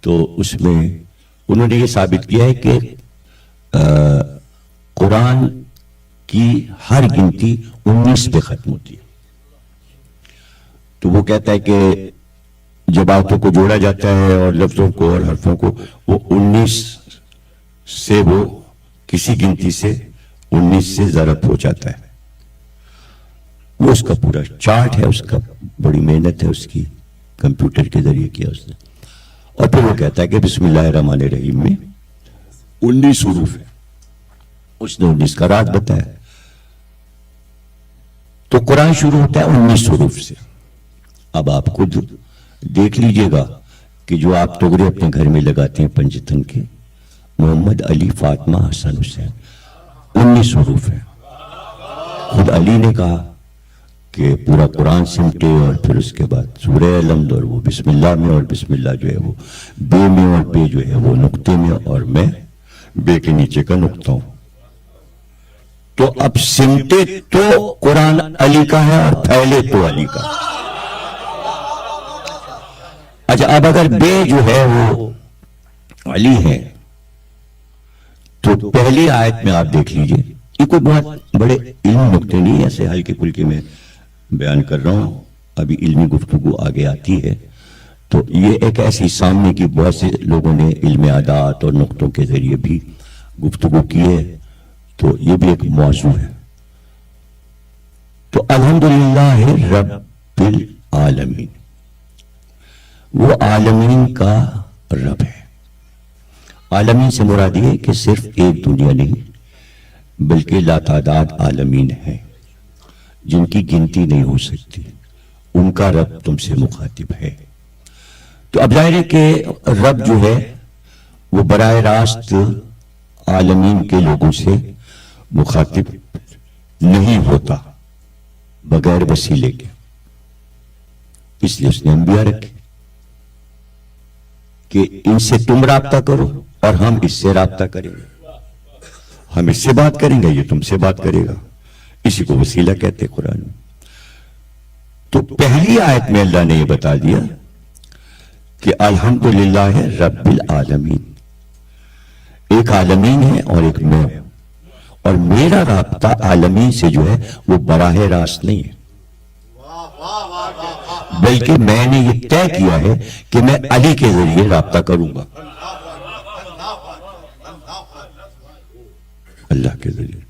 تو اس میں انہوں نے یہ ثابت کیا ہے کہ قرآن کی ہر گنتی 19 پہ ختم ہوتی ہے. تو وہ کہتا ہے کہ جب آیتوں کو جوڑا جاتا ہے اور لفظوں کو اور حرفوں کو، وہ 19 سے وہ کسی گنتی سے 19 سے ضرب ہو جاتا ہے. وہ اس کا پورا چارٹ ہے، اس کا بڑی محنت ہے اس کی، کمپیوٹر کے ذریعے کیا اس نے. اور پھر وہ کہتا ہے کہ بسم اللہ الرحمن الرحیم میں 19 حروف ہے، اس نے 19 کا راز بتایا. تو قرآن شروع ہوتا ہے 19 حروف سے. اب آپ خود دیکھ لیجئے گا کہ جو آپ تغرے اپنے گھر میں لگاتے ہیں پنجتن کے، محمد علی فاطمہ حسن حسین، 19 حروف ہیں. خود علی نے کہا کہ پورا قرآن سمٹے اور پھر اس کے بعد سورہ الحمد، اور وہ بسم اللہ میں، اور بسم اللہ جو ہے وہ بے میں، اور بے جو ہے وہ نقطے میں، اور میں بے کے نیچے کا نقطہ ہوں. تو اب سمٹے تو قرآن علی کا ہے اور پھیلے تو علی کا. اچھا، اب اگر بے جو ہے وہ علی ہے تو پہلی آیت میں آپ دیکھ لیجئے، یہ کوئی بہت بڑے علمی نقطے نہیں، ایسے ہلکے پھلکے میں بیان کر رہا ہوں، ابھی علمی گفتگو آگے آتی ہے. تو یہ ایک ایسی سامنے کی بہت سے لوگوں نے علم عادات اور نقطوں کے ذریعے بھی گفتگو کی ہے، تو یہ بھی ایک موضوع ہے. تو الحمدللہ رب العالمین، وہ عالمین کا رب ہے. عالمین سے مراد یہ کہ صرف ایک دنیا نہیں بلکہ لاتعداد عالمین ہیں جن کی گنتی نہیں ہو سکتی. ان کا رب تم سے مخاطب ہے. تو اب ظاہر ہے کہ رب جو ہے وہ براہ راست عالمین کے لوگوں سے مخاطب نہیں ہوتا بغیر وسیلے کے. اس لیے اس نے انبیاء رکھے کہ ان سے تم رابطہ کرو اور ہم اس سے رابطہ کریں گے. ہم اس سے بات کریں گے، یہ تم سے بات کرے گا. اسی کو وسیلہ کہتے قرآن میں. تو پہلی آیت میں اللہ نے یہ بتا دیا کہ الحمدللہ رب العالمین، ایک عالمین ہے اور ایک میں ہوں، اور میرا رابطہ عالمین سے جو ہے وہ براہ راست نہیں ہے، بلکہ میں نے یہ طے کیا ہے کہ میں علی کے ذریعے رابطہ کروں گا، اللہ کے ذریعے.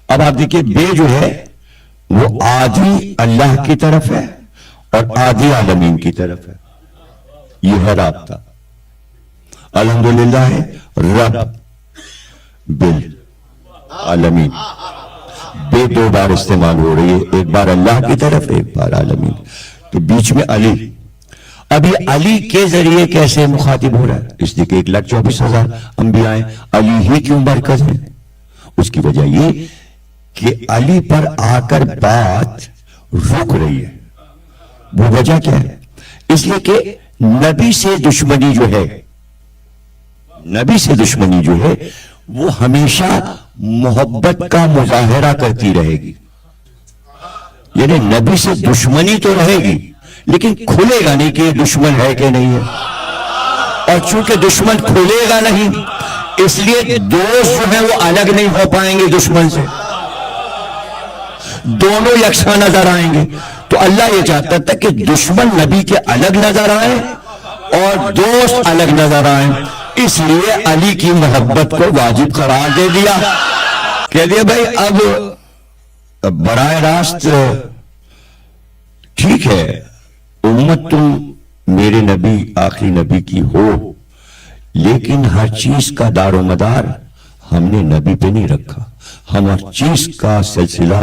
اب آپ دیکھیں بے جو ہے وہ آدھی اللہ کی طرف ہے اور آدھی عالمین کی طرف ہے. یہ ہے رابطہ. الحمدللہ رب بالعالمین، بے دو بار استعمال ہو رہی ہے، ایک بار اللہ کی طرف، ایک بار عالمین. تو بیچ میں علی. اب یہ علی کے ذریعے کیسے مخاطب ہو رہا ہے؟ اس لیے کہ 1,24,000 انبیاء ہیں، علی ہی کیوں مرکز ہے؟ اس کی وجہ یہ کہ علی پر آ کر بات رک رہی ہے. وہ وجہ کیا ہے؟ اس لیے کہ نبی سے دشمنی جو ہے، نبی سے دشمنی جو ہے وہ ہمیشہ محبت کا مظاہرہ کرتی رہے گی. یعنی نبی سے دشمنی تو رہے گی لیکن کھلے گا نہیں کہ یہ دشمن ہے کہ نہیں ہے. اور چونکہ دشمن کھلے گا نہیں اس لیے دوست جو ہیں وہ الگ نہیں ہو پائیں گے دشمن سے، دونوں یکساں نظر آئیں گے. تو اللہ یہ چاہتا تھا کہ دشمن نبی کے الگ نظر آئے اور دوست الگ نظر آئیں. اس لیے علی کی محبت کو واجب قرار دے دیا. کہہ دیا بھائی اب براہ راست ٹھیک ہے امت تم میرے نبی آخری نبی کی ہو، لیکن ہر چیز کا دار و مدار ہم نے نبی پہ نہیں رکھا، ہم ہر چیز کا سلسلہ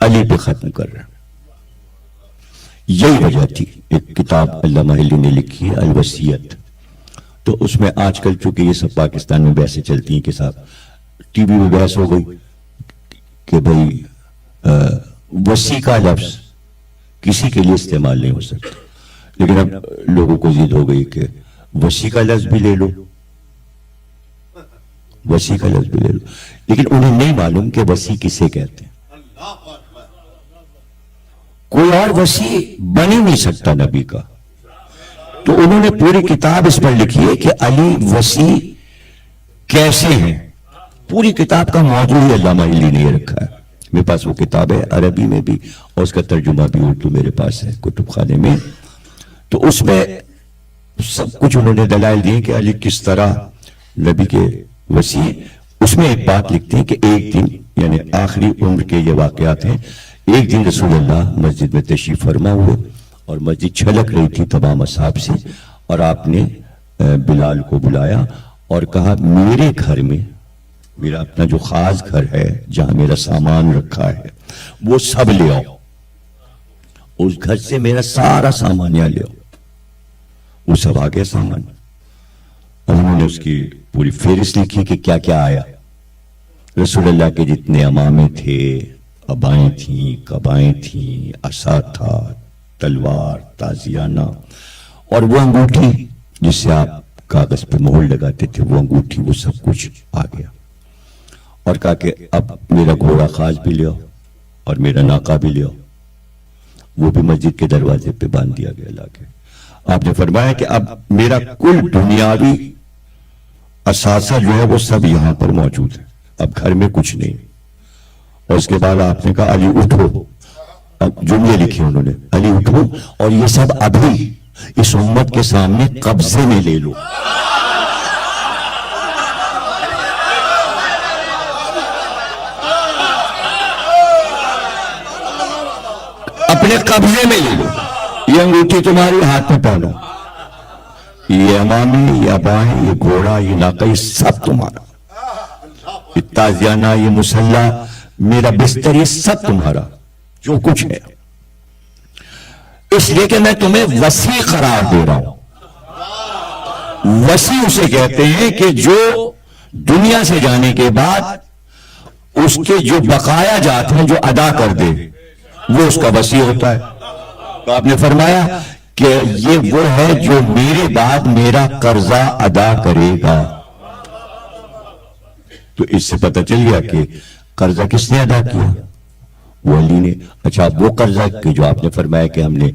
علی پہ ختم کر رہے ہیں. یہی وجہ تھی. ایک کتاب علامہ علی نے لکھی ہے الوصیت. تو اس میں آج کل چونکہ یہ سب پاکستان میں بحثیں چلتی ہیں کہ صاحب ٹی وی میں بحث ہو گئی کہ بھائی وصی کا لفظ کسی کے لیے استعمال نہیں ہو سکتا، لیکن اب لوگوں کو ضد ہو گئی کہ وصی کا لفظ بھی لے لو، وصی کا لفظ بھی لے لو. لیکن انہیں نہیں معلوم کہ وصی کسے کہتے ہیں. کوئی اور وصی بن ہی نہیں سکتا نبی کا. تو انہوں نے پوری کتاب اس پر لکھی ہے کہ علی وسیع کیسے ہیں. پوری کتاب کا موضوع ہی علامہ علی نے یہ رکھا ہے. میرے پاس وہ کتاب ہے عربی میں بھی اور اس کا ترجمہ بھی اردو میرے پاس ہے کتب خانے میں. تو اس میں سب کچھ انہوں نے دلائل دیے کہ علی کس طرح نبی کے وسیع. اس میں ایک بات لکھتے ہیں کہ ایک دن یعنی آخری عمر کے یہ واقعات ہیں. ایک دن رسول اللہ مسجد میں تشریف فرما ہوئے اور مسجد چھلک رہی تھی تمام اصحاب سے, اور آپ نے بلال کو بلایا اور کہا میرے گھر میں, میرا اپنا جو خاص گھر ہے جہاں میرا سامان رکھا ہے وہ سب لے آؤ, اس گھر سے میرا سارا سامان یہاں لے آؤ. وہ سب آ گیا سامان. انہوں نے اس کی پوری فہرست لکھی کہ کیا کیا آیا. رسول اللہ کے جتنے امامے تھے, ابائیں تھیں, قبائیں تھیں, عصا تھا, تلوار, تازیانہ, اور وہ انگوٹھی جس سے آپ کاغذ پہ مہر لگاتے تھے, وہ انگوٹھی, وہ سب کچھ آ گیا. اور کہا کہ اب میرا گھوڑا خاص بھی لے آؤ اور میرا ناقہ بھی لے آؤ. وہ بھی مسجد کے دروازے پہ باندھ دیا گیا لا کے. آپ نے فرمایا کہ اب میرا کل دنیاوی اثاثہ جو ہے وہ سب یہاں پر موجود ہے, اب گھر میں کچھ نہیں. اور اس کے بعد آپ نے کہا علی اٹھو. اب جملے لکھے انہوں نے, علی اٹھو اور یہ سب ابھی اس امت کے سامنے قبضے میں لے لو. اپنے قبضے میں لے لو. یہ انگوٹھی تمہاری ہاتھ میں پہنو, یہ امامی, یہ ابائیں, یہ گھوڑا, یہ ناقہ, یہ سب تمہارا. یہ تازیانہ, یہ مسلح, میرا بستر, یہ سب تمہارا جو کچھ ہے. اس لیے کہ میں تمہیں وسیع قرار دے رہا ہوں. وسیع اسے کہتے ہیں کہ جو دنیا سے جانے کے بعد اس کے جو بقایا جات ہیں جو ادا کر دے, وہ اس کا وسیع ہوتا ہے. تو آپ نے فرمایا کہ یہ وہ ہے جو میرے بعد میرا قرضہ ادا کرے گا. تو اس سے پتہ چل گیا کہ قرضہ کس نے ادا کیا, وہ علی نے. اچھا, وہ قرضہ کہ جو آپ نے فرمایا کہ ہم نے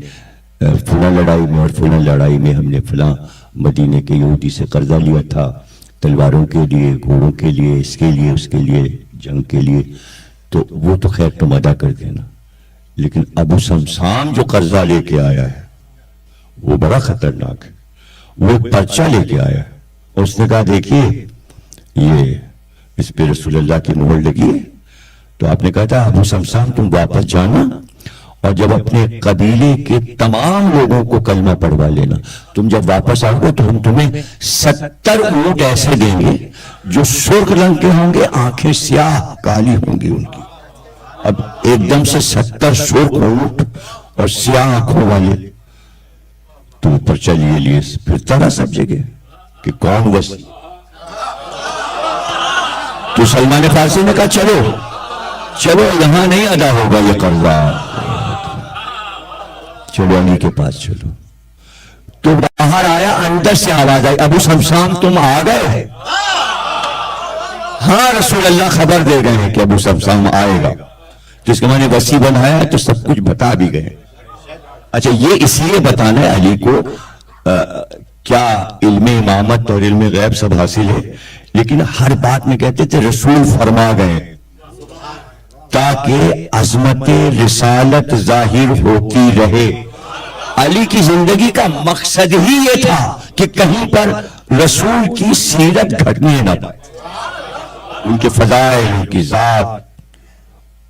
فلاں لڑائی میں اور فلاں لڑائی میں ہم نے فلاں مدینے کے یہودی سے قرضہ لیا تھا, تلواروں کے لیے, گھوڑوں کے لیے, اس کے لیے, اس کے لیے, جنگ کے لیے, تو وہ تو خیر تم ادا کر دینا. لیکن ابو سمسام جو قرضہ لے کے آیا ہے وہ بڑا خطرناک ہے. وہ ایک پرچہ لے کے آیا ہے اور اس نے کہا دیکھیے یہ اس پہ رسول اللہ کی مہر لگی ہے. تو آپ نے کہا تھا ابو سمسام تم واپس جانا اور جب اپنے قبیلے کے تمام لوگوں کو کلمہ پڑھوا لینا. تم جب واپس آؤ گے تو ہم تمہیں 70 اونٹ ایسے دیں گے جو سرخ رنگ کے ہوں گے, آنکھیں سیاہ کالی ہوں گی ان کی. اب ایک دم سے 70 سرخ اونٹ اور سیاہ آنکھوں والے, تو پرچہ لیے پھرتا رہا سب جگہ کہ کون وسیع. تو سلمان فارسی نے کہا چلو چلو یہاں نہیں ادا ہوگا یہ قرضہ, چلو علی کے پاس چلو. تو باہر آیا, اندر سے آواز آئی ابو سمسام تم آ گئے. ہاں رسول اللہ خبر دے گئے ہیں کہ ابو سمسام آئے گا. جس کے میں نے وسیع بنایا تو سب کچھ بتا بھی گئے. اچھا, یہ اس لیے بتانا ہے علی کو کیا علم امامت اور علم غیب سب حاصل ہے, لیکن ہر بات میں کہتے تھے رسول فرما گئے تاکہ عظمت رسالت ظاہر ہوتی رہے. علی کی زندگی کا مقصد ہی یہ تھا کہ کہیں پر رسول کی سیرت گھٹنے نہ پائے. ان کے فضائل, ان کی ذات,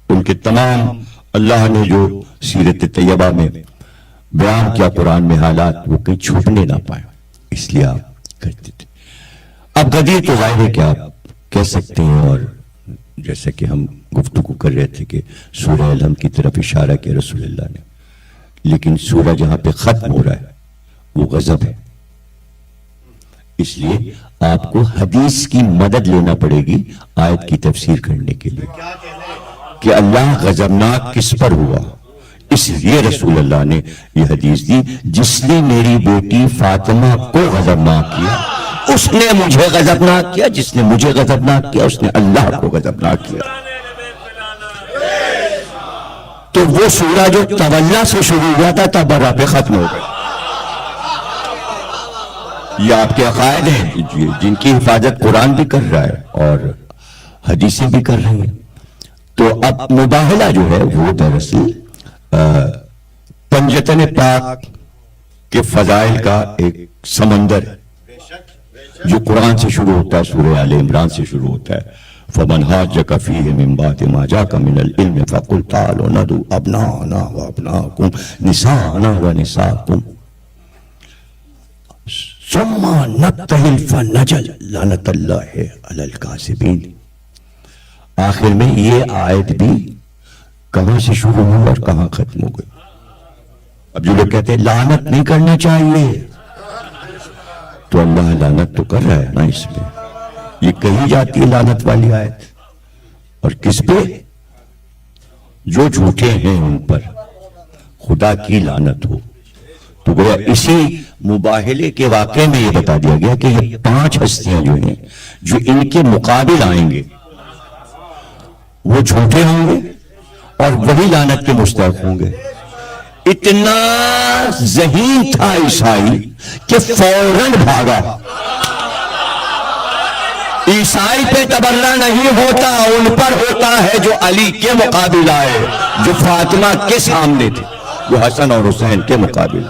ان کے تمام اللہ نے جو سیرت طیبہ میں بیان کیا قرآن میں حالات, وہ کہیں چھپنے نہ پائے, اس لیے آپ کرتے تھے. اب غدیر تو ظاہر ہے کہ آپ کہہ سکتے ہیں, اور جیسا کہ ہم گفتگو کر رہے تھے کہ سورہ الحم کی طرف اشارہ کیا رسول اللہ نے, لیکن سورہ جہاں پہ ختم ہو رہا ہے وہ غضب ہے. اس لیے آپ کو حدیث کی مدد لینا پڑے گی آیت کی تفسیر کرنے کے لیے کہ اللہ غضبناک کس پر ہوا. اس لیے رسول اللہ نے یہ حدیث دی, جس نے میری بیٹی فاطمہ کو غضبناک کیا اس نے مجھے غضبناک کیا, جس نے مجھے غضبناک کیا اس نے اللہ کو غضبناک کیا. تو وہ سورہ جو تولا سے شروع ہوا تھا تبرہ پہ ختم ہو گیا. یہ آپ کے عقائد ہیں جن کی حفاظت قرآن بھی کر رہا ہے اور حدیثیں بھی کر رہی ہیں. تو اب مباہلہ جو ہے وہ دراصل پنجتن پاک کے فضائل کا ایک سمندر ہے جو قرآن سے شروع ہوتا ہے, سورہ آل عمران سے شروع ہوتا ہے. فَمَنْ حَاجَّكَ فِيهِ مِنْ بَعْدِ مَا جَاءَكَ مِنَ الْعِلْمِ فَقُلْ تَعَالَوْا نَدْعُوا أَبْنَاءَنَا وَأَبْنَاءَكُمْ نِسَاءَنَا وَنِسَاءَكُمْ ثُمَّ نَبْتَهِلْ فَنَجْعَلْ لَعْنَتَ اللَّهِ عَلَى الْكَاذِبِينَ. آخر میں یہ آیت بھی کہاں سے شروع ہوئی اور کہاں ختم ہو گئی. اب جو لوگ کہتے ہیں لعنت نہیں کرنا چاہیے, تو اللہ لعنت تو کر رہا ہے نا اس میں. یہ کہی جاتی ہے لعنت والی آیت, اور کس پہ؟ جو جھوٹے ہیں ان پر خدا کی لعنت ہو. تو گویا اسی مباہلے کے واقعے میں یہ بتا دیا گیا کہ یہ 5 ہستیاں جو ہیں جو ان کے مقابل آئیں گے وہ جھوٹے ہوں گے اور وہی لعنت کے مستحق ہوں گے. اتنا ذہین تھا عیسائی کہ فوراً بھاگا. عیسائی پہ تبرہ نہیں ہوتا, ان پر ہوتا ہے جو علی کے مقابل آئے, جو فاطمہ کے سامنے تھے, جو حسن اور حسین کے مقابل.